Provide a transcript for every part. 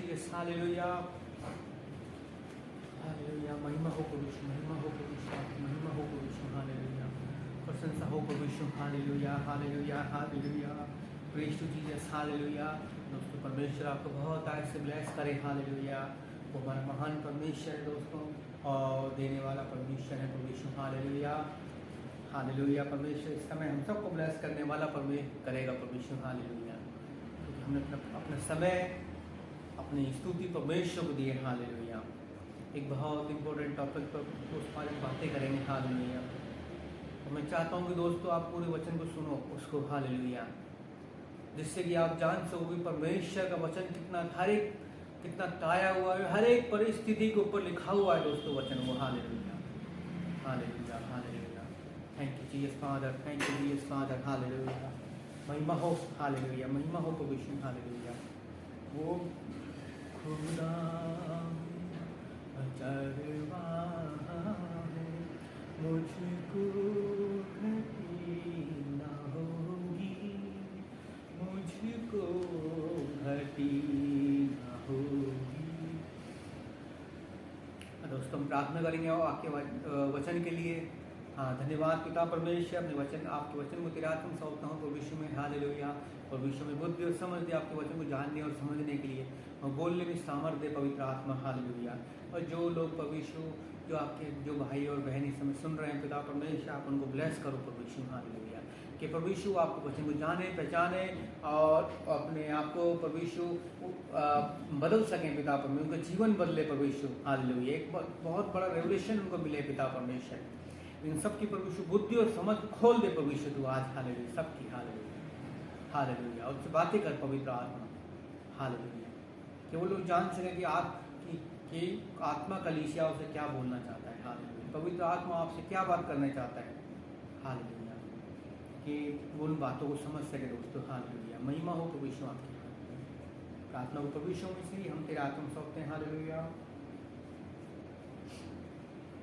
Jesus. Hallelujah. Hallelujah. महिमा हो प्रभु यीशु, महिमा हो प्रभु यीशु, महिमा हो प्रभु यीशु। हालेलुया। प्रशंसा हो प्रभु Yeshu. Hallelujah, hallelujah, hallelujah. Praise to Jesus. Hallelujah. दोस्तों, परमेश्वर आपको बहुत आय से ब्लेस करे। हालेलुया। वो हमारा महान परमेश्वर है दोस्तों, और देने वाला परमेश्वर है प्रभु यीशु। Hallelujah, hallelujah. परमेश्वर इस समय हम सबको ब्लेस करने वाला परमेश्वर करेगा प्रभु यीशु। हालेलुया। क्योंकि हमने अपना समय अपनी स्तुति परमेश्वर को दिए। हालेलुया। एक बहुत इंपॉर्टेंट टॉपिक पर उस बारे में बातें करेंगे। हालेलुया। तो मैं चाहता हूँ कि दोस्तों आप पूरे वचन को सुनो उसको। हालेलुया। जिससे कि आप जान सको कि परमेश्वर का वचन कितना ताया हुआ है, हर एक परिस्थिति के ऊपर लिखा हुआ है दोस्तों वचन वो। Hallelujah, hallelujah, hallelujah. Thank you Jesus father, thank you Jesus father. Hallelujah. महिमा हो, हालेलुया, महिमा हो प्रभु यीशु। हालेलुया। वो खुदा अचरवा है, मुझको घटी ना होगी, मुझको घटी ना होगी। दोस्तों, हम प्रार्थना करेंगे और आपके वचन के लिए। हाँ, धन्यवाद पिता परमेश्वर, अपने वचन आपके वचन को तेरे हाथ में सौंपता हूँ प्रभु यीशु में। हालेलुया। और विश्व में बुद्धि और समझ दे आपके वचन को जानने और समझने के लिए, और बोलने में सामर्थ्य दे पवित्र आत्मा। हालेलुया। और जो लोग प्रभु यीशु, जो आपके जो भाई और बहन इस समय सुन रहे हैं पिता परमेश्वर, आप उनको ब्लेस करो प्रभु यीशु। हालेलुया। कि प्रभु यीशु आपके वचन को जाने पहचाने और अपने आप को प्रभु यीशु बदल सकें पिता परमेश्वर, उनका जीवन बदले प्रभु यीशु। हालेलुया। एक बहुत बड़ा रेवलेशन उनको मिले पिता परमेश्वर। इन सब की प्रभु यीशु बुद्धि और समझ खोल दे प्रभु यीशु तू आज। हालेलुया। सबकी। Hallelujah, hallelujah. और उससे बातें कर पवित्र आत्मा। हालेलुया। कि वो लोग जान सके कि आप कि आत्मा कलीसिया उसे क्या बोलना चाहता है। हालेलुया। पवित्र आत्मा आपसे क्या बात करना चाहता है। हालेलुया। कि वो उन बातों को समझ सके दोस्तों। हालेलुया। महिमा हो प्रभु यीशु आपकी। प्रार्थना को प्रभु यीशु में से हम तेरे आत्मा में सौंपते हैं। हालेलुया।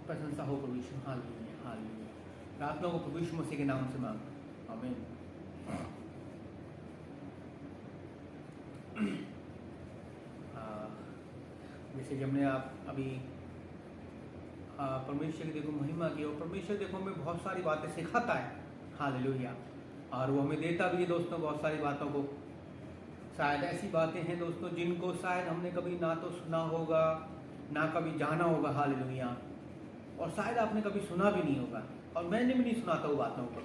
प्रशंसा हो प्रभु यीशु। Hallelujah, hallelujah. प्रार्थना को प्रभु यीशु मसीह के नाम से मांग। आमीन। जैसे कि हमने आप अभी परमेश्वर की देखो महिमा की, और परमेश्वर देखो हमें बहुत सारी बातें सिखाता है। हालेलुया। और वो हमें देता भी है दोस्तों बहुत सारी बातों को। शायद ऐसी बातें हैं दोस्तों जिनको शायद हमने कभी ना तो सुना होगा, ना कभी जाना होगा। हालेलुया। और शायद आपने कभी सुना भी नहीं होगा, और मैंने भी नहीं सुना था वो बातों को।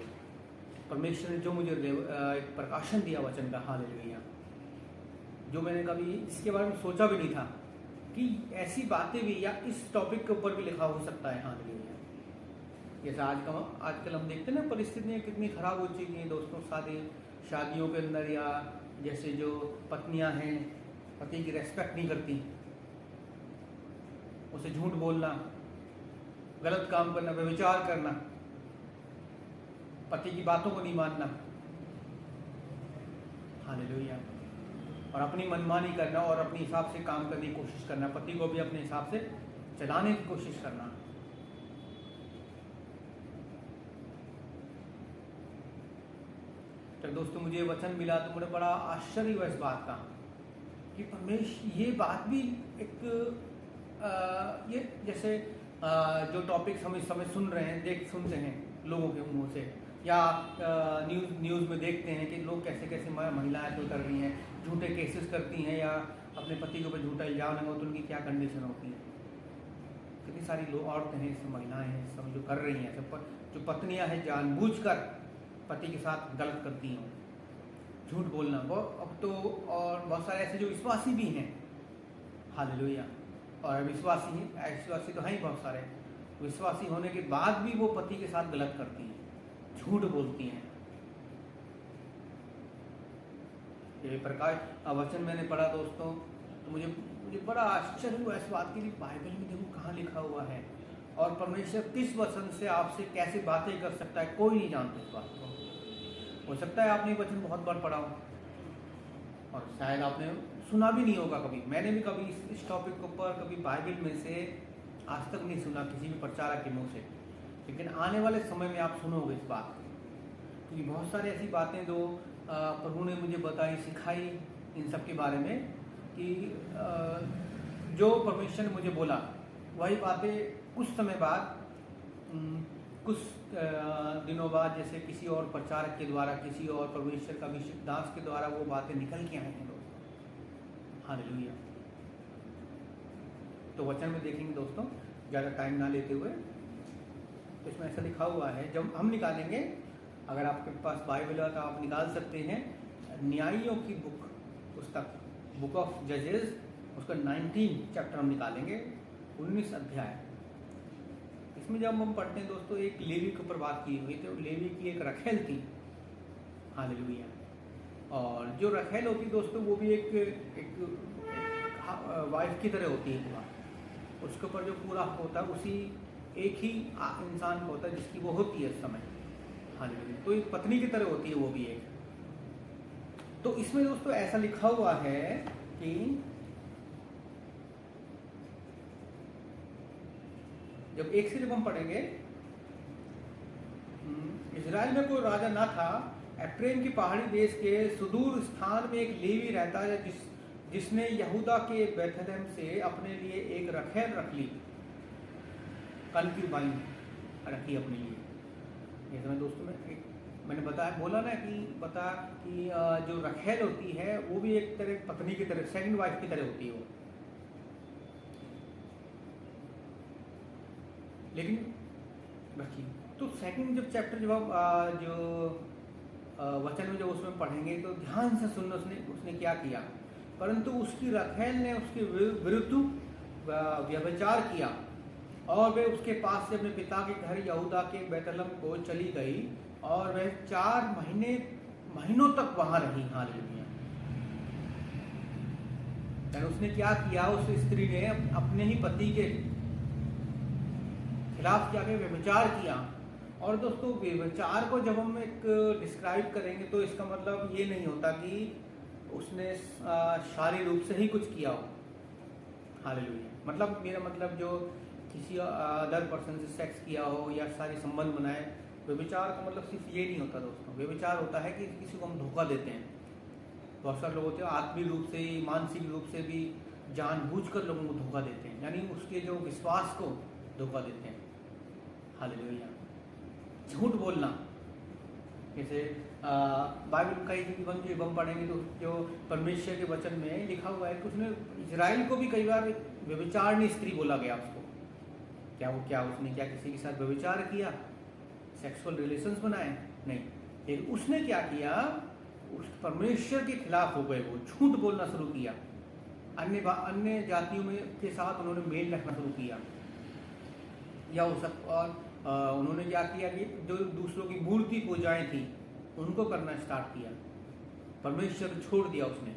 परमेश्वर ने जो मुझे एक प्रकाशन दिया वचन का। हालेलुया। जो मैंने कभी इसके बारे में सोचा भी नहीं था कि ऐसी बातें भी या इस टॉपिक के ऊपर भी लिखा हो सकता है। हालेलुया। जैसे आजकल हम देखते हैं ना, परिस्थितियाँ कितनी खराब हो चुकी हैं दोस्तों। शादियों के अंदर, या जैसे जो पत्नियां हैं पति की रेस्पेक्ट नहीं करती, उसे झूठ बोलना, गलत काम करना, व्यभिचार करना, पति की बातों को नहीं मानना। हालेलुया। और अपनी मनमानी करना और अपने हिसाब से काम करने की कोशिश करना, पति को भी अपने हिसाब से चलाने की कोशिश करना। तो दोस्तों, मुझे वचन मिला तो मुझे बड़ा आश्चर्य हुआ इस बात का कि परमेश्वर ये बात भी एक ये जैसे जो टॉपिक्स हम इस समय सुन रहे हैं, सुनते हैं लोगों के मुंह से, या न्यूज़ में देखते हैं कि लोग कैसे कैसे महिलाएं जो कर रही हैं, झूठे केसेस करती हैं, या अपने पति के ऊपर झूठा इल्जाम लगाओ तो उनकी क्या कंडीशन होती है। कितनी सारी लोग औरतें हैं, सब महिलाएं हैं, सब जो कर रही हैं, सब जो पत्नियां हैं जानबूझकर पति के साथ गलत करती हैं, झूठ बोलना। अब तो और बहुत सारे ऐसे जो विश्वासी भी हैं। हालेलुया। और विश्वासी तो हैं ही बहुत सारे। विश्वासी होने के बाद भी वो पति के साथ गलत करती हैं, झूठ बोलती हैं। ये प्रकार वचन मैंने पढ़ा दोस्तों, तो मुझे बड़ा आश्चर्य हुआ इस बात के लिए। बाइबल में देखो कहाँ लिखा हुआ है, और परमेश्वर किस वचन से आपसे कैसे बातें कर सकता है, कोई नहीं जानता इस बात को। हो सकता है आपने वचन बहुत बार पढ़ा हो, और शायद आपने सुना भी नहीं होगा कभी। मैंने भी कभी इस टॉपिक के ऊपर कभी बाइबल में से आज तक नहीं सुना किसी भी प्रचारक के मुंह से, लेकिन आने वाले समय में आप सुनोगे इस बात को। क्योंकि बहुत सारी ऐसी बातें जो प्रभु ने मुझे बताई, सिखाई इन सब के बारे में, कि जो परमेश्वर ने मुझे बोला वही बातें कुछ समय बाद, कुछ दिनों बाद, जैसे किसी और प्रचारक के द्वारा, किसी और परमेश्वर का अभिषिक्त दास के द्वारा वो बातें निकल के आई हैं दोस्तों। हालेलुया। तो वचन में देखेंगे दोस्तों, ज़्यादा टाइम ना लेते हुए। तो इसमें ऐसा लिखा हुआ है, जब हम निकालेंगे, अगर आपके पास बाइबल है तो आप निकाल सकते हैं, न्यायियों की पुस्तक, बुक ऑफ जजेस, उसका 19 चैप्टर हम निकालेंगे, 19 अध्याय। इसमें जब हम पढ़ते हैं दोस्तों, एक लेवी के ऊपर बात की हुई, तो लेवी की एक रखेल थी। हालेलुया। और जो रखेल होती दोस्तों, वो भी एक वाइफ की तरह होती है पूरा, उसके ऊपर जो पूरा होता है उसी एक ही इंसान को होता है जिसकी वो होती है इस समय। हालेलुया। तो एक पत्नी की तरह होती है वो भी एक। तो इसमें दोस्तों ऐसा लिखा हुआ है कि जब एक से जब हम पढ़ेंगे, इजराइल में कोई राजा ना था, एफ्रेम की पहाड़ी देश के सुदूर स्थान में एक लेवी रहता है जिसने यहूदा के बेथलेहम से अपने लिए एक रखेल रख ली, कंक्यूबाइन रखी अपने लिए। ये समय दोस्तों मैंने बोला ना कि जो रखेल होती है वो भी एक तरह पत्नी की तरह, सेकंड वाइफ की तरह होती है वो। लेकिन रखी तो सेकंड जब चैप्टर जब हम जो वचन में जब उसमें पढ़ेंगे तो ध्यान से सुनना, उसने क्या किया। परंतु उसकी रखेल ने उसके विरुद्ध व्यभिचार किया और वे उसके पास से अपने पिता के घर यहूदा के बेतलहम को चली गई और वह 4 महीनों तक वहां रही। हालेलुया। उसने क्या किया, उस स्त्री ने अपने ही पति के खिलाफ क्या किया, व्यभिचार किया। और दोस्तों व्यभिचार को जब हम एक डिस्क्राइब करेंगे तो इसका मतलब ये नहीं होता कि उसने शारीरिक रूप से ही कुछ किया हो। हालेलुया। मतलब मेरा मतलब जो किसी अदर पर्सन से सेक्स किया हो या सारी संबंध बनाए। व्यभिचार का मतलब सिर्फ ये नहीं होता दोस्तों। व्यभिचार होता है कि किसी को हम धोखा देते हैं। बहुत सारे लोग होते हैं आत्मिक रूप से, मानसिक रूप से भी जानबूझकर लोगों को धोखा देते हैं, यानी उसके जो विश्वास को धोखा देते हैं। हालेलुया। झूठ बोलना, जैसे बाइबल का ही हम पढ़ेंगे तो जो परमेश्वर के वचन में लिखा हुआ है कि उसने इजराइल को भी कई बार व्यभिचारिणी स्त्री बोला गया उसको। उसने किसी के साथ व्यभिचार किया, सेक्सुअल रिलेशंस बनाए? नहीं। लेकिन उसने क्या किया, उस परमेश्वर के खिलाफ हो गए, वो झूठ बोलना शुरू किया। अन्य जातियों में के साथ उन्होंने मेल रखना शुरू किया, या हो सकता और उन्होंने क्या किया कि जो दूसरों की मूर्ति पूजाएं थी उनको करना स्टार्ट किया। परमेश्वर छोड़ दिया उसने।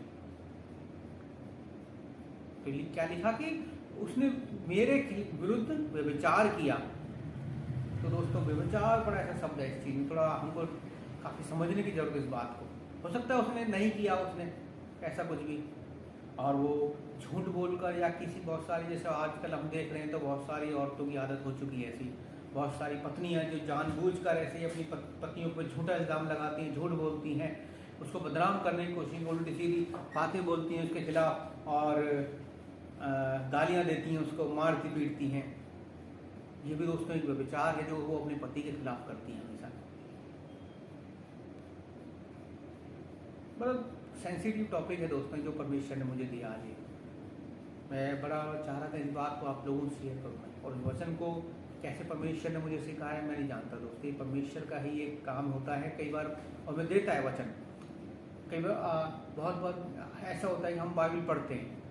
तो क्या लिखा कि उसने मेरे विरुद्ध व्यभिचार किया। तो दोस्तों व्यभिचार बड़ा ऐसा शब्द है, इस चीज में थोड़ा हमको काफी समझने की जरूरत है इस बात को। हो सकता है उसने नहीं किया, उसने ऐसा कुछ भी, और वो झूठ बोलकर या किसी बहुत सारी, जैसे आजकल हम देख रहे हैं तो बहुत सारी औरतों की आदत हो चुकी है ऐसी। बहुत सारी पत्नियां जो जानबूझकर ऐसे ही अपनी पत्नियों पर झूठा इल्जाम लगाती हैं, झूठ बोलती हैं, उसको बदनाम करने की कोशिश, उल्टी सीधी बातें बोलती हैं उसके खिलाफ और गालियां देती हैं उसको, मारती पीटती हैं। ये भी दोस्तों एक व्यभिचार है जो वो अपने पति के खिलाफ करती हैं हमेशा। बड़ा सेंसिटिव टॉपिक है दोस्तों जो परमेश्वर ने मुझे दिया आज। मैं बड़ा चाह रहा था इस बात को आप लोगों से शेयर करूँ, और वचन को कैसे परमेश्वर ने मुझे सिखाया मैं नहीं जानता दोस्तों। ये परमेश्वर का ही एक काम होता है कई बार, और मैं देता है वचन। कई बार बहुत ऐसा होता है कि हम बाइबल पढ़ते हैं,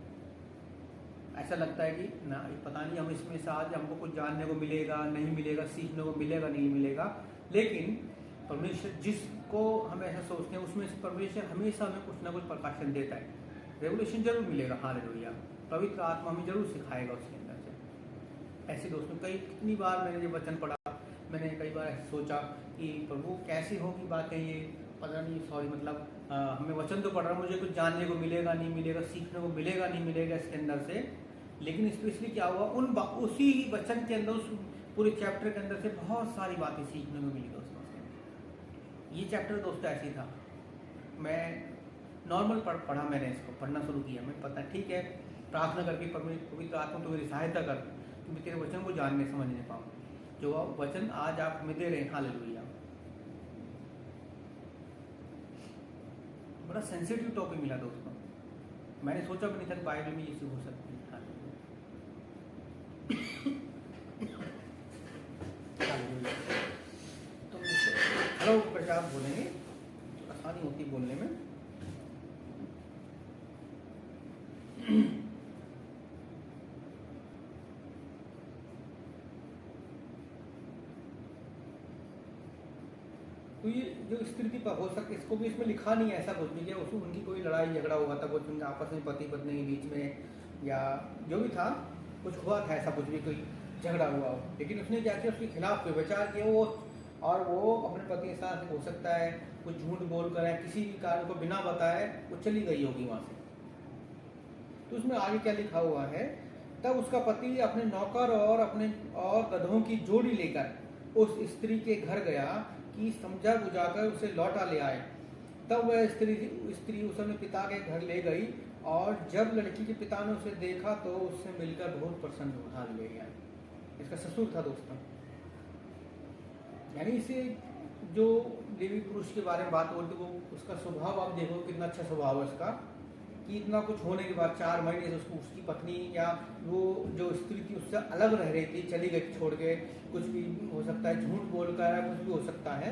ऐसा लगता है कि ना पता नहीं हम इसमें से आज हमको कुछ जानने को मिलेगा नहीं मिलेगा, सीखने को मिलेगा नहीं मिलेगा। लेकिन परमेश्वर जिसको हम ऐसा सोचते हैं उसमें से परमेश्वर हमेशा हमें कुछ ना कुछ प्रकाशन देता है, रेवोल्यूशन जरूर मिलेगा। हालेलुया। पवित्र आत्मा हमें जरूर सिखाएगा उसके अंदर से। ऐसे दोस्तों कितनी बार मैंने जब वचन पढ़ा, मैंने कई बार ऐसे सोचा कि प्रभु कैसी होगी बातें, ये पता नहीं, मतलब हमें वचन तो पढ़ रहा, मुझे कुछ जानने को मिलेगा नहीं मिलेगा, सीखने को मिलेगा नहीं मिलेगा इसके अंदर से। लेकिन स्पेशली क्या हुआ, उसी वचन के अंदर, उस पूरे चैप्टर के अंदर से बहुत सारी बातें सीखने को मिली दोस्तों से। ये चैप्टर दोस्तों ऐसी था, मैं नॉर्मल पढ़ा मैंने, इसको पढ़ना शुरू किया मैं, पता ठीक है, प्रार्थना करके पवित्र आत्मा तो मेरी सहायता कर कि मैं तेरे वचन को जानने समझने पाऊँ, जो वचन आज आप हमें दे रहे हैं। हालेलुया। बड़ा सेंसिटिव टॉपिक मिला दोस्तों, मैंने सोचा भी नहीं था कि बाइबल में ये चीज़ हो सकती है। तो हेलो प्रचार बोलेंगे, आसानी होती बोलने में। तो ये जो स्थिति पर हो सकती, इसको भी इसमें लिखा नहीं है ऐसा कुछ भी, उसमें उनकी कोई लड़ाई झगड़ा हुआ था कुछ आपस में पति पत्नी के बीच में, या जो भी था कुछ हुआ था ऐसा कुछ भी, कोई झगड़ा हुआ हो, लेकिन उसने क्या किया, उसके खिलाफ कोई विचार किया वो, और वो अपने पति के साथ हो सकता है कुछ झूठ बोल कर है, किसी भी कारण को बिना बताए वो चली गई होगी वहाँ से। तो उसमें आगे क्या लिखा हुआ है, तब उसका पति अपने नौकर और गधों की जोड़ी लेकर उस स्त्री के घर गया कि समझा बुझाकर उसे लौटा ले आए। तब वह स्त्री उस अपने पिता के घर ले गई, और जब लड़की के पिता ने उसे देखा तो उससे मिलकर बहुत प्रसन्न उठा ले गया। इसका ससुर था दोस्तों, यानी इसे जो देवी पुरुष के बारे में बात बोलते, वो उसका स्वभाव आप देखो कितना अच्छा स्वभाव है उसका, कि इतना कुछ होने के बाद 4 महीने से उसकी पत्नी या वो जो स्त्री थी उससे अलग रह रही थी, चली गई छोड़ के, कुछ भी हो सकता है, झूठ बोलकर कुछ भी हो सकता है,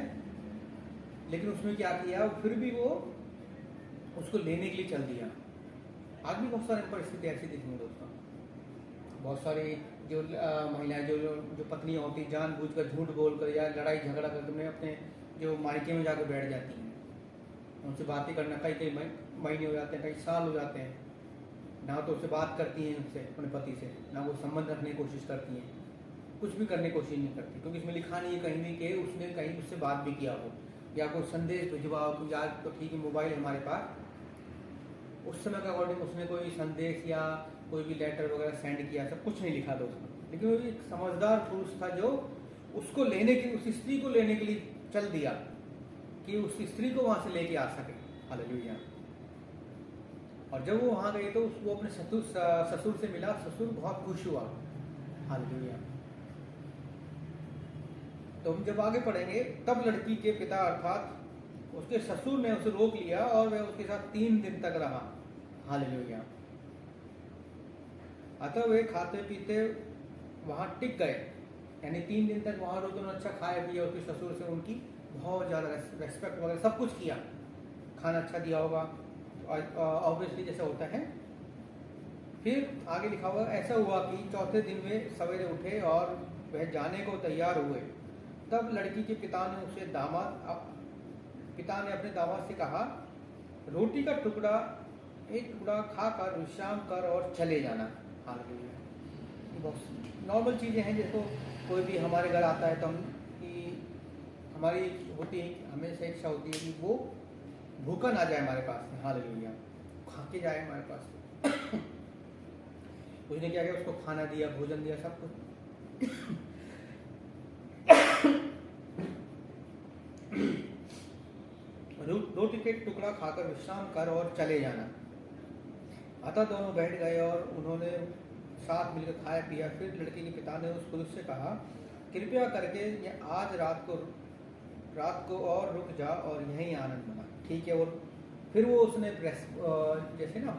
लेकिन उसने क्या किया, फिर भी वो उसको लेने के लिए चल दिया। आज भी बहुत सारी परिस्थिति ऐसी दिखेंगी दोस्तों, बहुत सारी जो महिलाएं जो पत्नियां होती जानबूझकर झूठ बोलकर या लड़ाई झगड़ा करके अपने जो मायके में जाकर बैठ जाती हैं, उनसे बातें करना कई महीने हो जाते हैं, कई साल हो जाते हैं, ना तो उससे बात करती हैं उनसे, अपने पति से, ना वो संबंध रखने की कोशिश करती हैं, कुछ भी करने की कोशिश नहीं करती, क्योंकि इसमें लिखा नहीं है कहीं भी कि उसने कहीं उससे बात भी किया हो या कोई संदेश भिजवा हो, क्योंकि आज तो ठीक है मोबाइल हमारे पास, उस समय के अकॉर्डिंग उसने कोई संदेश या कोई भी लेटर वगैरह सेंड किया, सब कुछ नहीं लिखा दोस्तों। लेकिन वो एक समझदार पुरुष था जो उसको लेने के, उस स्त्री को लेने के लिए चल दिया कि उस स्त्री को वहां से लेके आ सके। हालेलुया। और जब वो वहां गए तो वो अपने ससुर से मिला, ससुर बहुत खुश हुआ। हालेलुया। तो हम जब आगे पढ़ेंगे, तब लड़की के पिता अर्थात उसके ससुर ने उसे रोक लिया और वह उसके साथ 3 दिन तक रहा। हालेलुया। अतः वे खाते पीते वहां टिक गए, यानी 3 दिन तक वहां रोज अच्छा खाया पिया, उसके ससुर से उनकी बहुत ज़्यादा रेस्पेक्ट वगैरह सब कुछ किया, खाना अच्छा दिया होगा ऑब्वियसली जैसा होता है। फिर आगे लिखा हुआ, ऐसा हुआ कि चौथे दिन वे सवेरे उठे और वह जाने को तैयार हुए। तब लड़की के पिता ने अपने दामाद से कहा, रोटी का टुकड़ा एक टुकड़ा खाकर विश्राम कर और चले जाना। हालेलुया। बहुत नॉर्मल चीज़ें हैं, जैसे कोई भी हमारे घर आता है तो हमारी होती है, हमेशा इच्छा होती है कि वो भूखा ना जाए हमारे पास से। हालेलुया। खा के जाए हमारे पास से। उसने क्या किया, उसको खाना दिया, भोजन दिया, सब कुछ। रोटी के टुकड़ा खाकर विश्राम कर और चले जाना। अतः दोनों बैठ गए और उन्होंने साथ मिलकर खाया पिया। फिर लड़की के पिता ने उस पुरुष से कहा, कृपया करके आज रात को और रुक जा और यहीं आनंद मना। ठीक है। और फिर वो उसने जैसे ना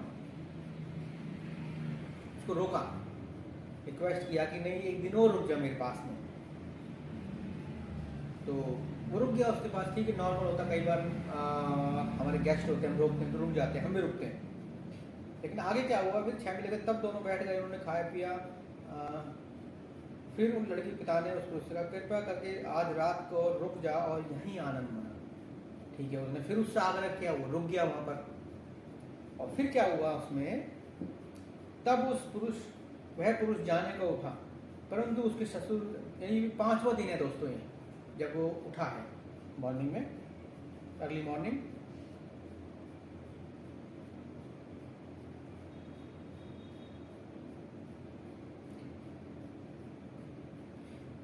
उसको रोका, रिक्वेस्ट किया कि नहीं एक दिन और रुक जा मेरे पास में। तो वो रुक गया उसके पास। ठीक है, नॉर्मल होता, कई बार हमारे गेस्ट होते हैं, हम रोकते हैं तो रुक जाते हैं, हम भी रुकते हैं। लेकिन आगे क्या हुआ, फिर 6 महीने तब दोनों बैठ गए, उन्होंने खाया पिया। फिर उन लड़की के पिता ने उसको कहा, कृपया करके आज रात को रुक जा और यहीं आनंद मना। ठीक है, उसने फिर उससे आग्रह किया, वो रुक गया वहां पर। और फिर क्या हुआ उसमें, तब वह पुरुष जाने को उठा, परंतु उसके ससुर, यानी 5वां दिन है दोस्तों ये, जब वो उठा है मॉर्निंग में, अर्ली मॉर्निंग।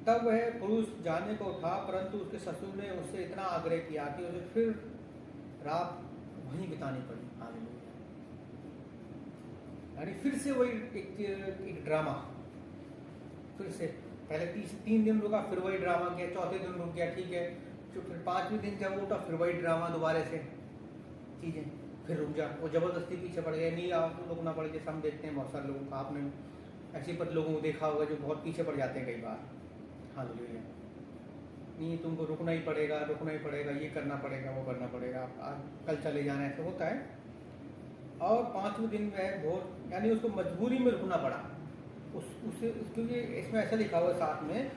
तब वह पुरुष जाने को उठा, परंतु उसके ससुर ने उससे इतना आग्रह किया कि उसे फिर रात वहीं बितानी पड़ी। यानी फिर से वही एक ड्रामा, फिर से पहले 3 दिन रुका, फिर वही ड्रामा किया, चौथे दिन रुक गया, ठीक है, तो फिर 5वें दिन जब उठा फिर वही ड्रामा दोबारा से चीज़ें, फिर रुक जा, वो ज़बरदस्ती पीछे पड़ गया, नहीं आप रुकना पड़े, जैसे हम देखते हैं बहुत सारे लोगों को, आपने ऐसे पर लोगों को देखा होगा जो बहुत पीछे पड़ जाते हैं कई बार। हालेलुया, नहीं तुमको रुकना ही पड़ेगा, ये करना पड़ेगा, वो करना पड़ेगा, आप कल चले जाना, ऐसे होता है। और 5वें दिन में बहुत, यानी उसको मजबूरी में रुकना पड़ा उसे, क्योंकि इसमें ऐसा लिखा हुआ साथ में,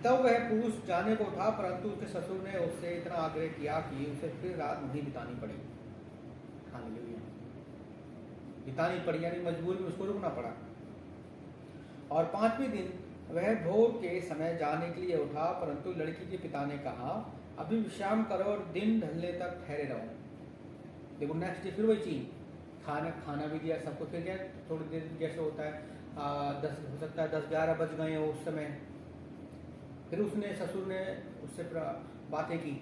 तब वह पुरुष जाने को उठा, परंतु उसके ससुर ने उससे इतना आग्रह किया कि उसे फिर रात नहीं बितानी पड़ी। हालेलुया, बितानी पड़ी यानी मजबूरी में उसको रुकना पड़ा। और 5वें दिन वह भोर के समय जाने के लिए उठा, परंतु लड़की के पिता ने कहा, अभी विश्राम करो और दिन ढलने तक ठहरे रहो। देखो नेक्स्ट डे फिर वही चीज, खाना भी दिया सबको, फिर क्या थोड़ी देर जैसे होता है 10 हो सकता है 10-11 बज गए हो उस समय, फिर उसने ससुर ने उससे बातें की,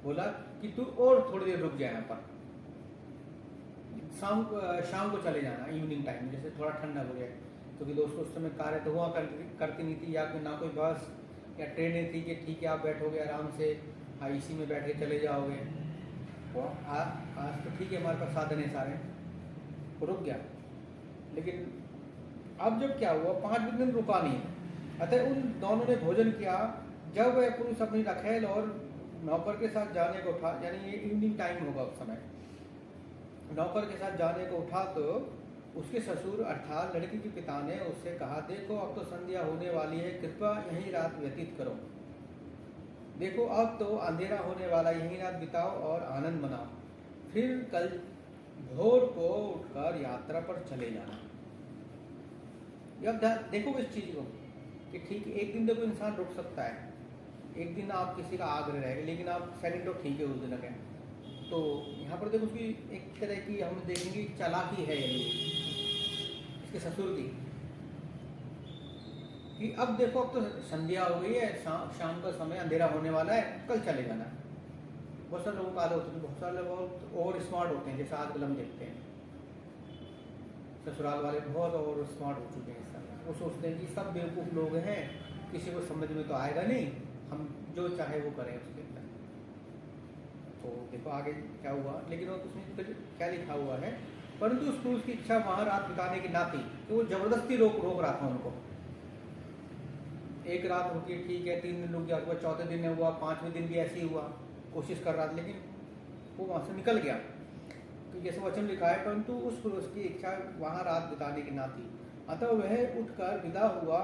बोला कि तू और थोड़ी देर रुक जाए यहाँ पर, शाम को चले जाना, इवनिंग टाइम, जैसे थोड़ा ठंडा हो जाए, क्योंकि दोस्तों उस समय कारें तो हुआ करती नहीं थी, या ना कोई बस या ट्रेनें थी कि ठीक है आप बैठोगे आराम से इसी में बैठ के चले जाओगे। तो आज तो ठीक है हमारे पास साधन है सारे, रुक गया। लेकिन अब जब क्या हुआ, 5 दिन रुका नहीं, अतः उन दोनों ने भोजन किया। जब वह पुरुष अपनी रखेल और नौकर के साथ जाने को उठा, यानी ये इवनिंग टाइम होगा उस समय, नौकर के साथ जाने को उठा तो उसके ससुर अर्थात लड़की के पिता ने उससे कहा, देखो अब तो संध्या होने वाली है, कृपया यहीं रात व्यतीत करो। देखो अब तो अंधेरा होने वाला, यहीं रात बिताओ और आनंद मनाओ, फिर कल भोर को उठकर यात्रा पर चले जाना। अब देखो इस चीज को कि ठीक एक दिन देखो इंसान रुक सकता है, एक दिन आप किसी का आग्रह रहेगा, लेकिन आप सेकंड तो ठीक है उस दिन गए, तो यहाँ पर देखो उसकी एक तरह की हम देखेंगे चालाकी है ये इसके ससुर की, कि अब देखो अब तो संध्या हो गई है, शाम का समय, अंधेरा होने वाला है, कल चले जाना। बहुत सारे लोगों का आदत होती है, बहुत सारे लोग बहुत ओवर स्मार्ट होते हैं, जैसे आजकल हम देखते हैं ससुराल वाले बहुत ओवर स्मार्ट हो चुके हैं इस समय, वो सोचते हैं कि सब बेवकूफ़ लोग हैं, किसी को समझ में तो आएगा नहीं, हम जो चाहे वो करें उसके अंदर। तो देखो आगे क्या हुआ, लेकिन वो उसमें क्या लिखा हुआ है, परंतु उस पुरुष की इच्छा वहां रात बिताने की ना थी, तो वो जबरदस्ती रोक रहा था उनको। एक रात रुकी, ठीक है, 3 दिन रुक गया, चौथे दिन हुआ, 5वें दिन भी ऐसे ही हुआ, कोशिश कर रहा था, लेकिन वो वहां से निकल गया। तो जैसे वचन लिखा है, परंतु उस पुरुष की इच्छा वहां रात बिताने की ना थी, अतः वह उठकर विदा हुआ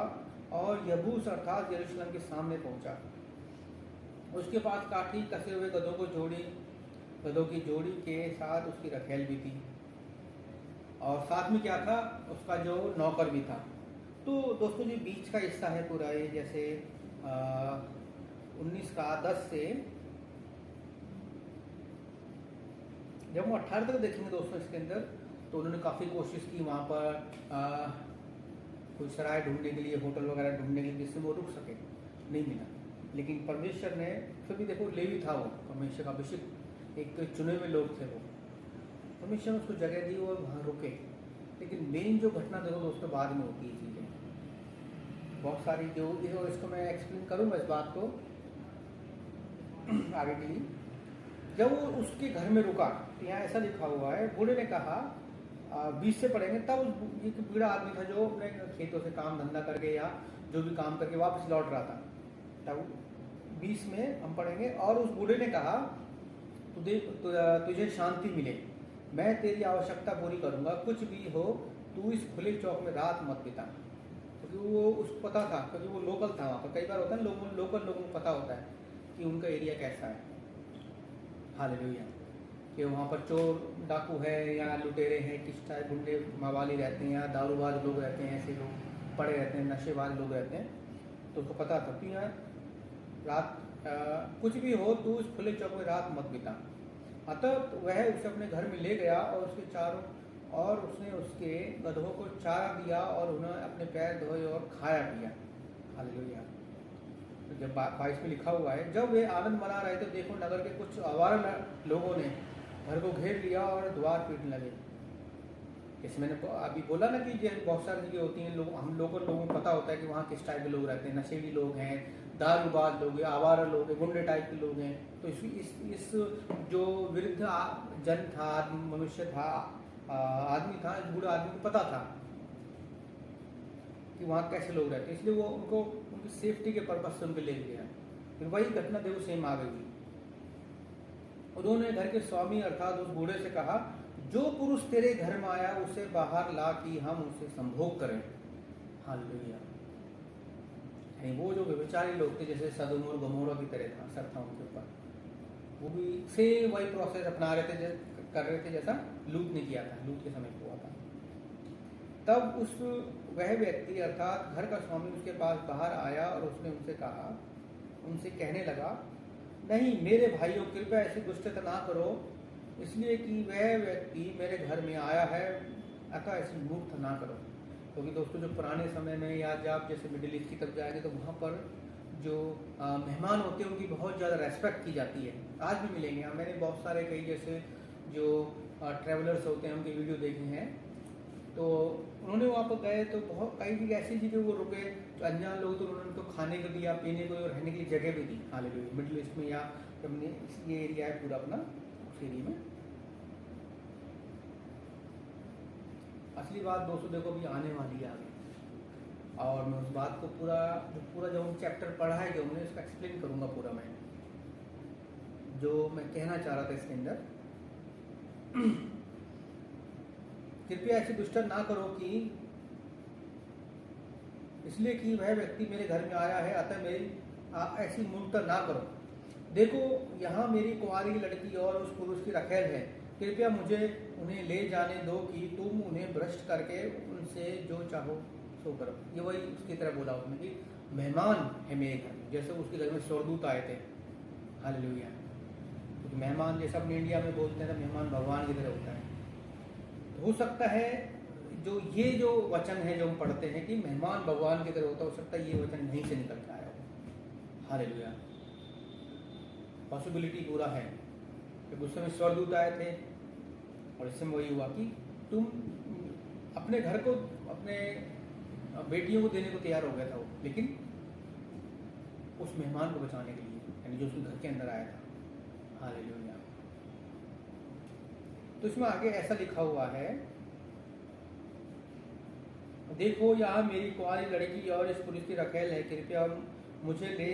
और यबूस अर्थात यरूशलेम के सामने पहुंचा। उसके पास काठी कसे हुए गधों की जोड़ी के साथ उसकी रखेल भी थी, और साथ में क्या था, उसका जो नौकर भी था। तो दोस्तों जी बीच का हिस्सा है पूरा ये, जैसे 19:10 से जब हम 18 तक देखेंगे दोस्तों इसके अंदर, तो उन्होंने काफ़ी कोशिश की वहाँ पर कोई सराय ढूंढने के लिए, होटल वगैरह ढूंढने के लिए, जिससे वो रुक सके, नहीं मिला। लेकिन परमेश्वर ने फिर भी देखो, लेवी था वो, परमेश्वर का अभिषेक, एक चुने हुए लोग थे वो, परमेश्वर ने उसको जगह दी और वहाँ रुके। लेकिन मेन जो घटना देखो दोस्तों बाद में होती है चीज़ें बहुत सारी, जो इसको मैं एक्सप्लेन करूँगा इस बात को आगे के लिए। जब वो उसके घर में रुका, तो यहाँ ऐसा लिखा हुआ है, बूढ़े ने कहा 20 से पढ़ेंगे, तब उस एक बूढ़ा आदमी था जो अपने खेतों से काम धंधा करके या जो भी काम करके वापस लौट रहा था, तब 20 में हम पढ़ेंगे, और उस बूढ़े ने कहा, तुझे शांति मिले, मैं तेरी आवश्यकता पूरी करूंगा, कुछ भी हो तू इस खुले चौक में रात मत बिता। क्योंकि वो उसको पता था, क्योंकि वो लोकल था वहाँ पर। कई बार होता है लोकल लोगों को पता होता है कि उनका एरिया कैसा है। हालेलुया, कि वहाँ पर चोर डाकू है या लुटेरे हैं, किस टाइप गुंडे मवाली रहते हैं, या दारूबाज लोग रहते हैं, ऐसे लोग पड़े रहते हैं, नशेबाज लोग रहते हैं, तो उसको पता था कि यहाँ रात कुछ भी हो तू उस खुले चौक में रात मत बिता। अतः वह उसे अपने घर में ले गया और उसने उसके गधों को चारा दिया और उन्हें अपने पैर धोए और खाया पिया। हालेलुया। तो जब 22 में लिखा हुआ है, जब वे आनंद मना रहे थे, देखो नगर के कुछ आवारा लोगों ने घर को घेर लिया और द्वार पीटने लगे। जैसे मैंने अभी बोला ना कि बहुत सारी चीज़ें होती हैं, हम लोगों को पता होता है कि वहाँ किस टाइप के लोग रहते हैं, नशेड़ी लोग हैं, दारूबाज लोग हैं, आवारा लोग हैं, गुंडे टाइप के लोग हैं। तो इस जो वृद्ध जन था, मनुष्य था, आदमी था, इस बूढ़े आदमी को पता था कि वहाँ कैसे लोग रहते हैं, इसलिए वो उनकी सेफ्टी के पर्पज से उनको ले गया। फिर वही घटना देखो सेम आ गई। उन्होंने घर के स्वामी अर्थात उस बूढ़े से कहा, जो पुरुष तेरे घर में आया उसे बाहर ला कि हम उसे संभोग करें। हालेलुया। वो जो व्यभिचारी लोग थे, जैसे सदोम और गमोरा की तरह था, असर था उनके ऊपर, वो भी सेम वही प्रोसेस अपना रहे थे, कर रहे थे जैसा लूत ने किया था, लूत के समय हुआ था। तब वह व्यक्ति अर्थात घर का स्वामी उसके पास बाहर आया और उसने उनसे कहने लगा, नहीं मेरे भाइयों, कृपया ऐसी दुष्टता ना करो, इसलिए कि वह व्यक्ति मेरे घर में आया है, अतः ऐसी मूर्ख ना करो। क्योंकि दोस्तों जो पुराने समय में या जब जैसे मिडिल ईस्ट की तरफ जाएंगे तो वहाँ पर जो मेहमान होते हैं उनकी बहुत ज़्यादा रेस्पेक्ट की जाती है, आज भी मिलेंगे। मैंने बहुत सारे कई जैसे जो ट्रैवलर्स होते हैं उनके वीडियो देखे हैं, तो उन्होंने वहाँ पर गए तो बहुत कई भी ऐसी चीज़ें वो रुके, तो अनजान लोग, तो उन्होंने उनको खाने को दिया, पीने को और रहने के लिए जगह भी दी। हालेलुया। मिडिल ईस्ट में या ये एरिया है पूरा अपना, उस एरिया में असली बात दोस्तों देखो अभी आने वाली है आगे, और मैं उस बात को पूरा जो चैप्टर पढ़ा है, जो हमने उसका एक्सप्लेन करूँगा पूरा, मैं जो मैं कहना चाह रहा था इसके अंदर। कृपया ऐसी दुष्टता ना करो कि इसलिए कि वह व्यक्ति मेरे घर में आया है, अतः मेरी ऐसी मूर्खता ना करो। देखो यहाँ मेरी कुंवारी लड़की और उस पुरुष की रखेल है, कृपया मुझे उन्हें ले जाने दो कि तुम उन्हें भ्रष्ट करके उनसे जो चाहो सो करो। ये वही उसकी तरह बोला उसने कि मेहमान है मेरे घर में, जैसे उसके घर में स्वर्गदूत आए थे। हालेलुया। क्योंकि मेहमान जैसे अपने इंडिया में बोलते हैं, मेहमान भगवान की तरह होता है। तो हो सकता है ये जो वचन है जो हम पढ़ते हैं कि मेहमान भगवान की तरह होता है, हो सकता है ये वचन यहीं से निकल के आया हो। हालेलुया। पॉसिबिलिटी पूरा है कि उस समय स्वर्गदूत आए थे, और इससे वही हुआ कि तुम अपने घर को अपने बेटियों को देने को तैयार हो गया था वो, लेकिन उस मेहमान को बचाने के लिए, यानी जो उसके घर के अंदर आया था। हालेलुया। तो इसमें आगे ऐसा लिखा हुआ है, देखो यहाँ मेरी कुंवारी लड़की और इस पुरुष की रखेल है, कृपया मुझे ले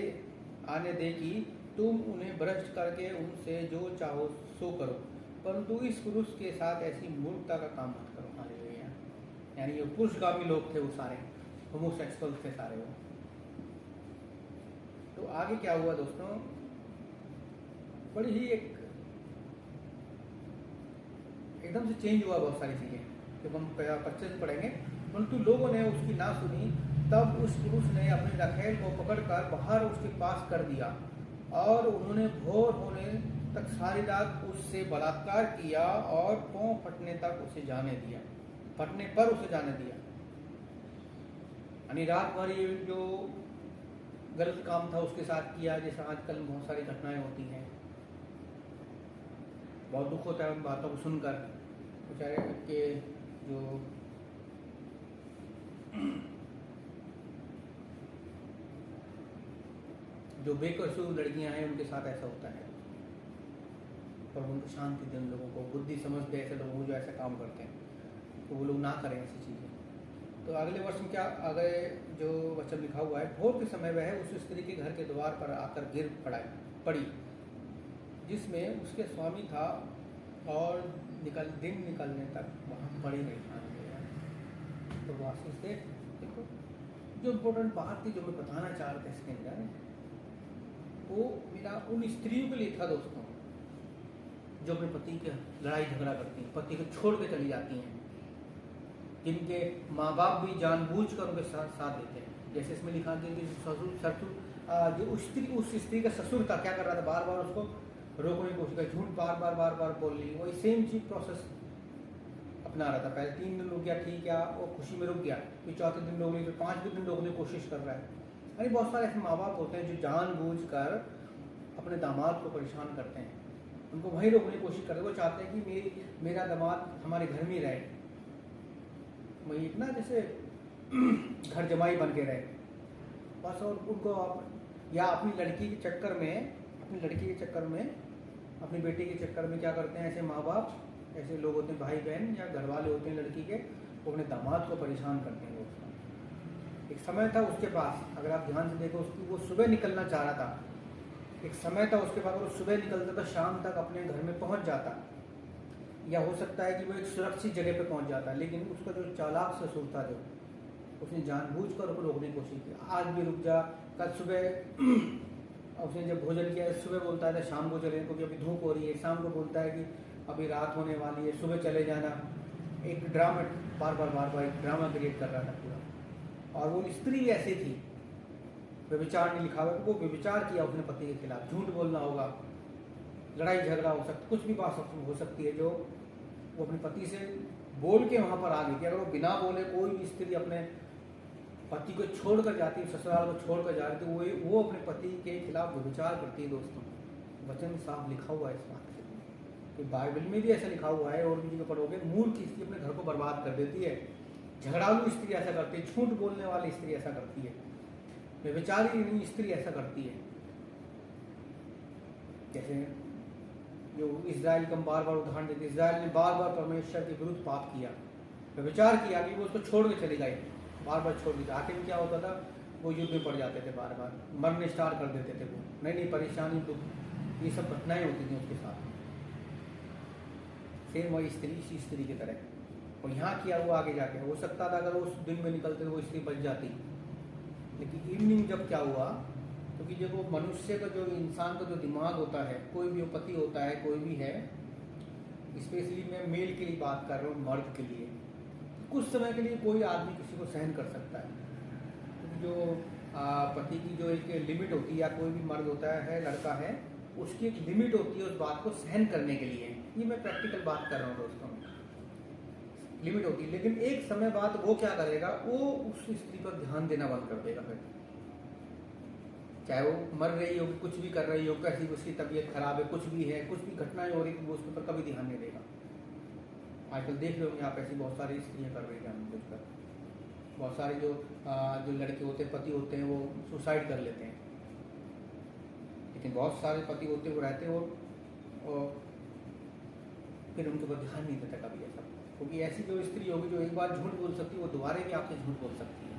आने दे कि तुम उन्हें भ्रष्ट करके उनसे जो चाहो सो करो, परंतु इस पुरुष के साथ ऐसी मूर्खता का काम मत करो। हालेलुया। यानी ये पुरुषगामी लोग थे, वो सारे होमोसेक्सुअल थे सारे वो। तो आगे क्या हुआ दोस्तों, बड़ी ही एकदम से चेंज हुआ बहुत सारी चीज़ें, जब हम 25 पढ़ेंगे। परंतु लोगों ने उसकी ना सुनी, तब उस पुरुष ने अपनी रखेल को पकड़कर बाहर उसके पास कर दिया, और उन्होंने भोर होने तक सारी रात उससे बलात्कार किया और पांव फटने पर उसे जाने दिया। यानी रात भर ये जो गलत काम था उसके साथ किया, जैसे आजकल बहुत सारी घटनाएं होती हैं। बहुत दुख होता है उन बातों को सुनकर, बेचारे के जो बेकसूर लड़कियां हैं उनके साथ ऐसा होता है। और उनको शांति दें, उन लोगों को बुद्धि समझ दे ऐसे लोगों को जो ऐसा काम करते हैं, तो वो लोग ना करें ऐसी चीज़ें। तो अगले वर्ष में क्या आगे जो वचन लिखा हुआ है, भोर के समय वह उस स्त्री के घर के द्वार पर आकर गिर पड़ी जिसमें उसके स्वामी था, और दिन निकलने तक वहाँ पड़ी रही। तो वासी से देखो जो इम्पोर्टेंट बात थी जो मैं बताना चाह रहा था इसके अंदर, वो मेरा उन स्त्रियों के लिए था दोस्तों, जो अपने पति के लड़ाई झगड़ा करती हैं, पति को छोड़ के चली जाती हैं, जिनके माँ बाप भी जानबूझकर उनके साथ देते हैं। जैसे इसमें लिखा गया कि ससुर जो उस स्त्री का ससुर था, क्या कर रहा था, बार बार उसको रोकने की कोशिश कर, झूठ बार बार बोल रही, वही सेम चीज प्रोसेस अपना रहा था। पहले 3 दिन रुक गया, ठीक है, वो खुशी में रुक गया, फिर चौथे दिन रोकने, फिर 5वें दिन रोकने की कोशिश कर रहा है। यानी बहुत सारे ऐसे माँ बाप होते हैं जो जानबूझकर अपने दामाद को परेशान करते हैं, उनको वहीं रोकने की कोशिश करते हैं। वो चाहते हैं कि मेरा दामाद हमारे घर में रहे, वही एक ना जैसे घर जमाई बन के रहे बस, और उनको आप या अपनी लड़की के चक्कर में, अपनी लड़की के चक्कर में, अपनी बेटी के चक्कर में क्या करते हैं ऐसे माँ बाप, ऐसे लोग होते हैं भाई बहन या घर वाले होते हैं लड़की के, वो अपने दामाद को परेशान करते हैं दोस्तों। एक समय था उसके पास, अगर आप ध्यान से देखो, उसकी वो सुबह निकलना चाह रहा था, एक समय था उसके पास, वो सुबह निकलता था शाम तक अपने घर में पहुंच जाता, या हो सकता है कि वो एक सुरक्षित जगह पे पहुंच जाता, लेकिन उसका जो चालाक ससुर था, जो उसने जानबूझकर उसको रोकने की कोशिश की, आज भी रुक जा, कल सुबह उसने जब भोजन किया सुबह बोलता है शाम को चले, क्योंकि अभी धूप हो रही है, शाम को बोलता है कि अभी रात होने वाली है, सुबह चले जाना। एक ड्रामा बार बार एक ड्रामा क्रिएट कर रहा था पूरा। और वो स्त्री ऐसी थी, व्यभिचार नहीं लिखा हुआ, वो व्यभिचार किया उसने पति के खिलाफ, झूठ बोलना होगा, लड़ाई झगड़ा हो सकता, कुछ भी बात हो सकती है जो वो अपने पति से बोल के वहाँ पर आ गई थी। अगर वो बिना बोले कोई भी स्त्री अपने पति को छोड़कर जाती है, ससुराल को छोड़कर जा रही थी, वो अपने पति के खिलाफ व्यभिचार करती है दोस्तों। वचन साफ लिखा हुआ है इस बात से, कि बाइबल में भी ऐसा लिखा हुआ है, और भी जगह पढ़ोगे, मूर्ख स्त्री अपने घर को बर्बाद कर देती है, झगड़ालू स्त्री ऐसा करती है, झूठ बोलने वाली स्त्री ऐसा करती है, व्यभिचारी स्त्री ऐसा करती है। जैसे जो इजराइल का बार बार उदाहरण देते, इजराइल ने बार बार परमेश्वर के विरुद्ध पाप किया, व्यभिचार किया, कि वो उसको छोड़ के चले गए, बार बार छोड़ दिया। आखिर में क्या होता था, वो युद्ध में पड़ जाते थे, बार बार मरने स्टार्ट कर देते थे वो, नई परेशानी, दुख, ये सब घटनाएं होती थी उसके साथ। सेम वही स्त्री, इसी स्त्री की तरह। और यहाँ किया वो आगे जाके हो सकता था, अगर वो उस दिन में निकलते तो वो स्त्री बच जाती, लेकिन इवनिंग जब क्या हुआ, क्योंकि जब वो मनुष्य का जो इंसान का जो दिमाग होता है, कोई भी पति होता है, कोई भी है, स्पेशली मैं मेल के लिए बात कर रहा हूँ, मर्द के लिए, कुछ समय के लिए कोई आदमी किसी को सहन कर सकता है, क्योंकि जो पति की जो एक लिमिट होती है, या कोई भी मर्द होता है, लड़का है, उसकी एक लिमिट होती है उस बात को सहन करने के लिए। ये मैं प्रैक्टिकल बात कर रहा हूँ दोस्तों, लिमिट होती है, लेकिन एक समय बाद वो क्या करेगा, वो उस स्त्री पर ध्यान देना बंद कर देगा। फिर चाहे वो मर रही हो, कुछ भी कर रही हो, कैसी उसकी तबीयत खराब है, कुछ भी है, कुछ भी घटनाएं हो रही है, वो उसके ऊपर कभी ध्यान नहीं देगा। आजकल देख रहे होंगे आप, ऐसी बहुत सारी स्त्रियाँ कर रही हैं जानबूझकर। बहुत सारे जो लड़के होते हैं, पति होते हैं, वो सुसाइड कर लेते हैं, लेकिन बहुत सारे पति होते हैं वो रहते हैं, और फिर उनके ऊपर ध्यान नहीं देता कभी ऐसा। क्योंकि ऐसी जो स्त्री होगी जो एक बार झूठ बोल सकती है, वो दोबारा भी आपसे झूठ बोल सकती है।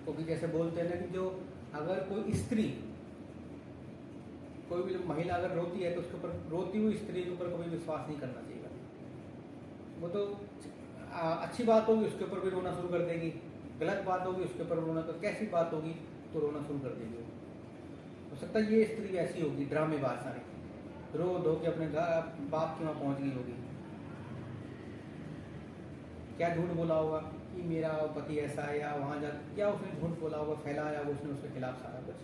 क्योंकि जैसे बोलते हैं ना कि जो अगर कोई स्त्री, कोई भी महिला अगर रोती है तो उसके ऊपर, रोती हुई स्त्री के ऊपर कभी विश्वास नहीं करना चाहिए। वो तो अच्छी बात होगी उसके ऊपर भी रोना शुरू कर देगी, गलत बात होगी उसके ऊपर रोना, तो कैसी बात होगी तो रोना शुरू कर देगी। हो सकता है ये स्त्री ऐसी होगी, ड्रामेबाज सारी, रो धो के अपने घर बाप के वहाँ पहुँच गई होगी। क्या झूठ बोला होगा कि मेरा पति ऐसा है, या वहाँ जा क्या उसने झूठ बोला होगा, फैलाया उसने उसके खिलाफ सारा कुछ।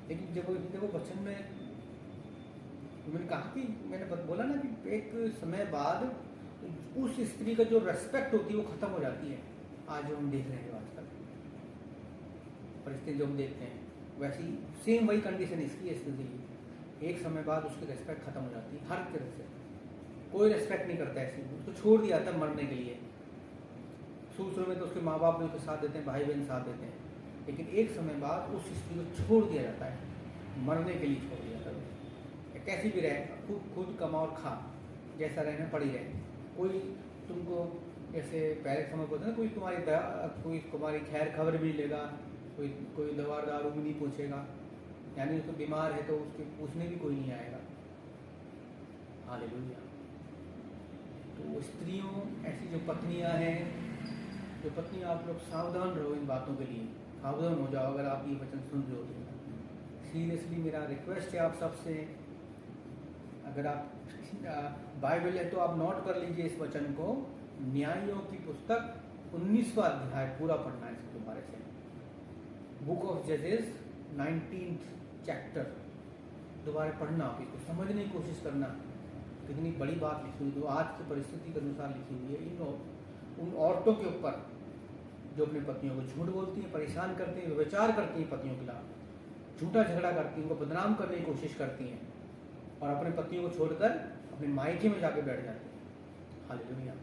लेकिन जब देखो वचन में मैंने कहा कि, मैंने बोला ना कि एक समय बाद उस स्त्री का जो रेस्पेक्ट होती है वो खत्म हो जाती है। आज जो हम देख रहे हैं आजकल परिस्थिति जो हम देखते हैं, वैसी सेम वही कंडीशन इसकी स्थिति की। एक समय बाद उसकी रेस्पेक्ट खत्म हो जाती है, हर तरह से कोई रेस्पेक्ट नहीं करता ऐसी, उसको छोड़ दिया था मरने के लिए। शुरू में तो उसके माँ बाप भी उसके साथ देते हैं, भाई बहन साथ देते हैं, लेकिन एक समय बाद उस स्त्री को छोड़ दिया जाता है, मरने के लिए छोड़ दिया जाता है। कैसी भी रहे, खुद कमा और खा, जैसा रहना पड़ी रहे। कोई तुमको जैसे पहले समय बोलते ना, कोई तुम्हारी खैर खबर भी लेगा, कोई दवा दारू भी नहीं पूछेगा, यानी उसको बीमार है तो उसके पूछने भी कोई नहीं आएगा। हालेलुया। तो स्त्रियों, ऐसी जो पत्नियां हैं, जो पत्नियां, आप लोग सावधान रहो इन बातों के लिए, सावधान हो जाओ। अगर आप ये वचन सुन रहे हो तो सीरियसली मेरा रिक्वेस्ट है आप सबसे, अगर आप बाइबल है तो आप नोट कर लीजिए इस वचन को। न्यायों की पुस्तक 19वां अध्याय पूरा पढ़ना है इसके दोबारा से। बुक ऑफ जजेस 19th चैप्टर दोबारा पढ़ना, आप इसको समझने की कोशिश करना। कितनी बड़ी बात लिखी हुई, जो आज की परिस्थिति के अनुसार लिखी हुई है। उन औरतों के ऊपर जो अपने पतियों को झूठ बोलती हैं, परेशान करती हैं, व्यभिचार करती हैं, पतियों के खिलाफ झूठा झगड़ा करती हैं, उनको बदनाम करने की कोशिश करती हैं, और अपने पतियों को छोड़कर अपने मायके में जाके बैठ जाते हैं। हालेलुया।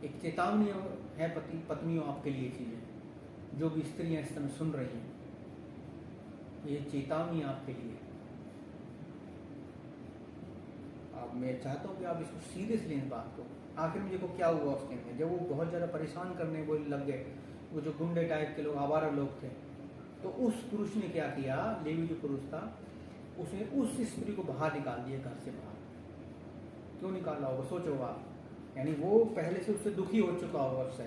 एक चेतावनी है पत्नियों आपके लिए चीज़ें, जो भी स्त्रियां इस समय सुन रही हैं, ये चेतावनी आपके लिए। अब मैं चाहता हूँ कि आप इसको सीरियस लें, इस बात को। आखिर में देखो क्या हुआ उसके अंदर, जब वो बहुत ज़्यादा परेशान करने वो लग गए, वो जो गुंडे टाइप के लोग, आवारा लोग थे, तो उस पुरुष ने क्या किया, लेवी जो पुरुष था, उसने उस स्त्री को बाहर निकाल दिया, घर से बाहर। क्यों निकाला होगा सोचो आप, यानी वो पहले से उससे दुखी हो चुका होगा उससे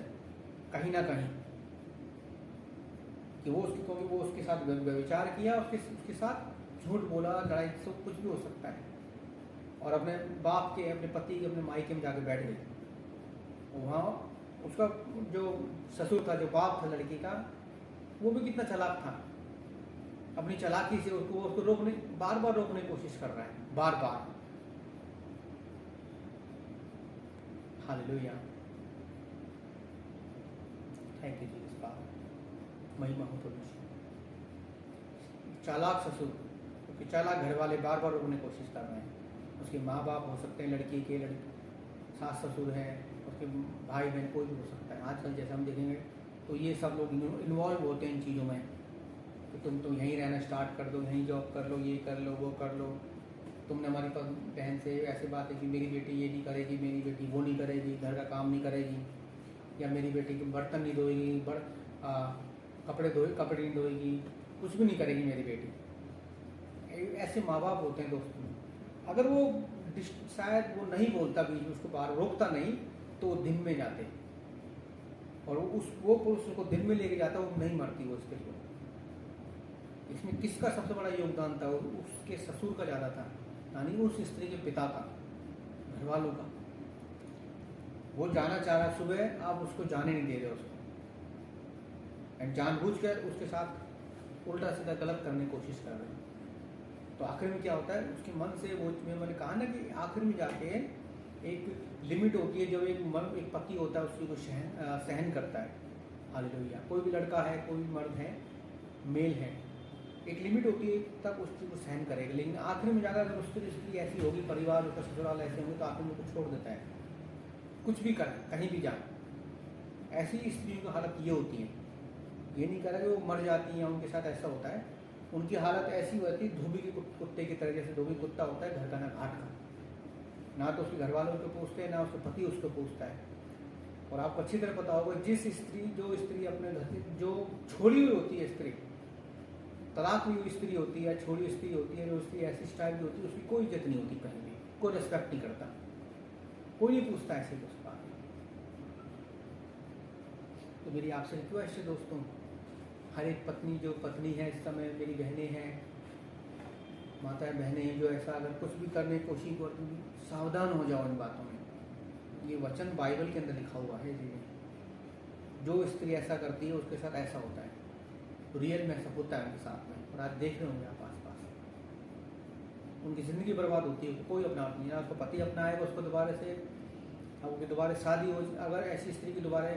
कहीं ना कहीं, कि वो उसकी, क्योंकि वो उसके साथ व्यभिचार किया, उसके साथ झूठ बोला, लड़ाई, सब कुछ भी हो सकता है, और अपने बाप के, अपने पति के, अपने मायके में जाके बैठ गई। वहाँ उसका जो ससुर था, जो बाप था लड़की का, वो भी कितना चालाक था, अपनी चालाकी से उसको रोकने, बार बार रोकने की कोशिश कर रहा है, बार बार। हालेलुया, थैंक यू जीसस पापा, महिमा हो प्रभु। चालाक ससुर, क्योंकि चालाक घर वाले बार बार रोकने की कोशिश कर रहे हैं। उसके माँ बाप हो सकते हैं, लड़की के सास ससुर हैं, उसके भाई बहन, कोई भी हो सकता है। आजकल जैसे हम देखेंगे तो ये सब लोग इन्वॉल्व होते हैं इन चीज़ों में, कि तुम यहीं रहना स्टार्ट कर दो, यहीं जॉब कर लो, ये कर लो, वो कर लो। तुमने हमारी बहन से ऐसी बात है कि मेरी बेटी ये नहीं करेगी, मेरी बेटी वो नहीं करेगी, घर का काम नहीं करेगी, या मेरी बेटी के बर्तन नहीं धोएगी, कपड़े नहीं धोएगी, कुछ भी नहीं करेगी मेरी बेटी। ऐसे माँ बाप होते हैं दोस्तों। अगर वो शायद वो नहीं बोलता भी, उसको बाहर रोकता नहीं, तो वो दिन में जाते, और वो पुरुष उसको दिन में लेके जाता, वो नहीं मरती वो स्त्री को। इसमें किसका सबसे बड़ा योगदान था? उसके ससुर का ज़्यादा था, यानी उस स्त्री के पिता का, घर वालों का। वो जाना चाह रहा सुबह, आप उसको जाने नहीं दे रहे उसको, जानबूझकर उसके साथ उल्टा सीधा गलत करने की कोशिश कर रहे हैं। तो आखिर में क्या होता है, उसके मन से वो, मैंने कहा ना कि आखिर में जाके एक लिमिट होती है, जब एक पति होता है उसकी को सहन करता है। हालेलुया। कोई भी लड़का है, कोई भी मर्द है, मेल है, एक लिमिट होती है तब उस चीज़ को सहन करेगा। लेकिन आखिर में जाकर अगर उसकी स्त्री ऐसी होगी, परिवार उसका ससुराल ऐसे होंगे, तो आखिर में उसको छोड़ देता है, कुछ भी कर, कहीं भी जाए। ऐसी स्त्रियों की हालत ये होती है। ये नहीं कह रहा कि वो मर जाती हैं, उनके साथ ऐसा होता है। उनकी हालत ऐसी होती है धोबी के कुत्ते की तरह, जैसे धोबी कुत्ता होता है घर का ना घाट का, ना तो उसके घर वालों को पूछते हैं, ना उसके पति उसको पूछता है। और आपको अच्छी तरह पता होगा, जो स्त्री अपने घर से जो छोड़ी हुई होती है, स्त्री तलाक हुई स्त्री होती है, छोड़ी स्त्री होती है, जो स्त्री ऐसी स्टाइल की होती है, उसकी कोई इज्जत नहीं होती कहीं भी, कोई रिस्पेक्ट नहीं करता, कोई नहीं पूछता ऐसे कुछ बात। तो मेरी आपसे रिक्वेस्ट है दोस्तों, हर एक पत्नी, जो पत्नी है इस समय, मेरी बहनें हैं, माताएं बहनें हैं, जो ऐसा अगर कुछ भी करने की कोशिश करती, सावधान हो जाओ इन बातों में। ये वचन बाइबल के अंदर लिखा हुआ है जी। जो स्त्री ऐसा करती है उसके साथ ऐसा होता है, रियल में ऐसा होता है उनके साथ में, और आज देख रहे होंगे आप आसपास। उनकी ज़िंदगी बर्बाद होती है, कोई अपना नहीं है। उसको पति अपना आएगा, उसको दोबारा से, अब उसकी दोबारा शादी हो, अगर ऐसी स्त्री की दोबारा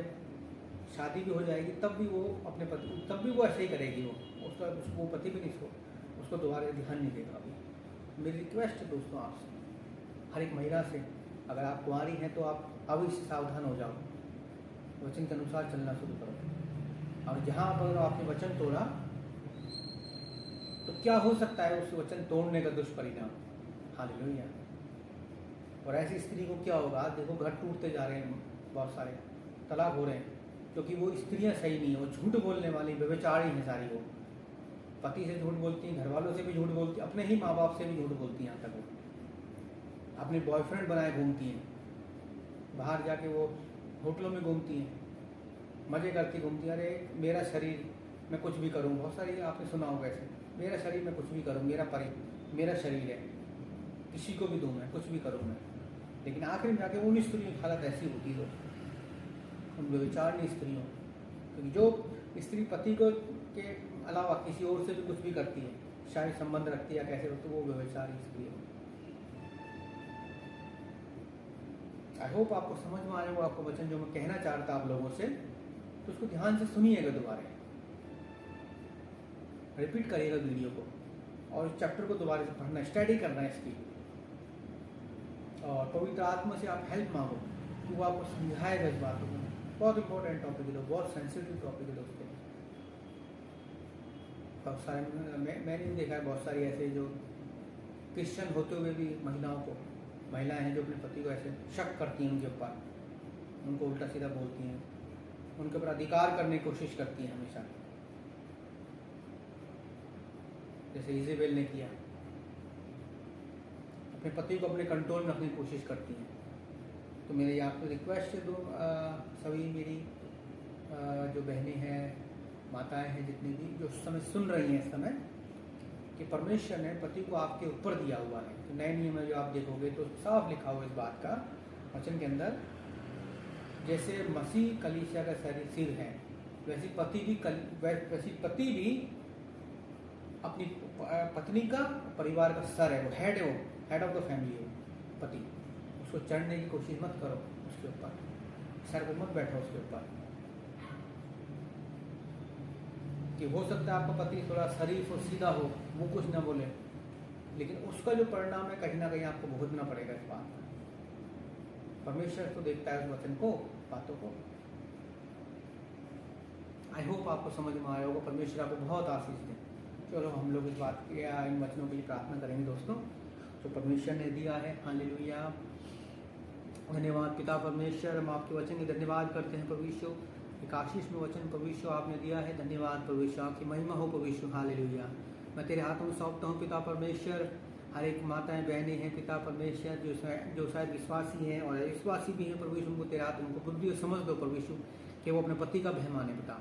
शादी भी हो जाएगी, तब भी वो अपने पति, तब भी वो ऐसे ही करेगी। वो पति भी नहीं, उसको दोबारा ध्यान नहीं देगा। अभी मेरी रिक्वेस्ट है दोस्तों आपसे, हर एक महिला से, अगर आप कुंवारी हैं तो आप अब इससे सावधान हो जाओ, वचन के अनुसार चलना शुरू करो। और जहाँ पर आपने वचन तोड़ा, तो क्या हो सकता है उस वचन तोड़ने का दुष्परिणाम। हालेलुया। और ऐसी स्त्री को क्या होगा? देखो घर टूटते जा रहे हैं, बहुत सारे तलाक हो रहे हैं, क्योंकि वो स्त्रियां सही नहीं है, वो झूठ बोलने वाली व्यभिचारी हैं सारी। वो पति से झूठ बोलती हैं, घर वालों से भी झूठ बोलती हैं, अपने ही माँ बाप से भी झूठ बोलती हैं। यहाँ तक वो अपने बॉयफ्रेंड बनाए घूमती हैं, बाहर जाके वो होटलों में घूमती हैं, मज़े करती घूमती हैं। अरे मेरा शरीर, मैं कुछ भी करूँ, बहुत सारी आपने सुना होगा ऐसे, मेरा शरीर मैं कुछ भी करूँ, मेरा शरीर है, किसी को भी दूँ, मैं कुछ भी करूँ मैं। लेकिन आखिर में जाके उन स्त्रियों की हालत ऐसी होती है, उन व्यभिचारिणी स्त्रियों, क्योंकि जो स्त्री पति को के अलावा किसी और से भी कुछ भी करती है, शारीरिक संबंध रखती है या कैसे होती है, वो व्यभिचारी स्त्री है। आई होप आपको समझ में आए वो आपको वचन जो मैं कहना चाहता आप लोगों से, तो उसको ध्यान से सुनिएगा, दोबारा रिपीट करिएगा वीडियो को, और इस चैप्टर को दोबारा से पढ़ना, स्टडी करना है इसकी। और पवित्र आत्मा से आप हेल्प मांगो कि वो आपको समझाएगा इस बातों को। बहुत इंपॉर्टेंट टॉपिक है, बहुत सेंसिटिव टॉपिक है दोस्तों। बहुत सारे मैंने भी देखा है, बहुत सारी ऐसे जो क्रिश्चियन होते हुए भी महिलाएं हैं जो अपने पति को ऐसे शक करती हैं उनके ऊपर, उनको उल्टा सीधा बोलती हैं, उनके ऊपर अधिकार करने की कोशिश करती हैं हमेशा, जैसे इजेबेल ने किया, अपने पति को अपने कंट्रोल में रखने की कोशिश करती हैं। तो मेरी आपको रिक्वेस्ट है, सभी मेरी जो बहनें हैं, माताएं हैं, जितनी भी जो समय सुन रही हैं इस समय, कि परमेश्वर ने पति को आपके ऊपर दिया हुआ है। तो नए नियम में जो आप देखोगे तो साफ लिखा हुआ इस बात का वचन के अंदर, जैसे मसीह कलीसिया का सिर है, वैसे पति भी अपनी पत्नी का, परिवार का सर है, वो हेड ऑफ द फैमिली है पति। उसको चढ़ने की कोशिश मत करो उसके ऊपर, सर पे मत बैठो उसके ऊपर। कि हो सकता है आपका पति थोड़ा शरीफ और सीधा हो, वो कुछ ना बोले, लेकिन उसका जो परिणाम है कहीं ना कहीं आपको भुगतना पड़ेगा इस बात का। परमेश्वर तो देखता है उस वचन को, बातों को। आई होप आपको समझ में आया होगा। परमेश्वर आपको बहुत आशीष दे। चलो हम लोग इस बात के इन वचनों के लिए प्रार्थना करेंगे दोस्तों, जो परमेश्वर ने दिया है। हालेलुया, धन्यवाद पिता परमेश्वर, हम आपके वचन के धन्यवाद करते हैं प्रभु यीशु। एक आशीष में वचन प्रभु यीशु आपने दिया है, धन्यवाद प्रभु यीशु, आपकी महिमा हो प्रभु यीशु। हालेलुया, मैं तेरे हाथों में सौंपता हूँ पिता परमेश्वर। हर एक माताएं बहनें हैं पिता परमेश्वर, जो शायद विश्वासी हैं और अविश्वासी भी हैं प्रभु यीशु, उनको तेरे हाथ, उनको बुद्धि और समझ दो प्रभु यीशु, कि वो अपने पति का भय माने पिता।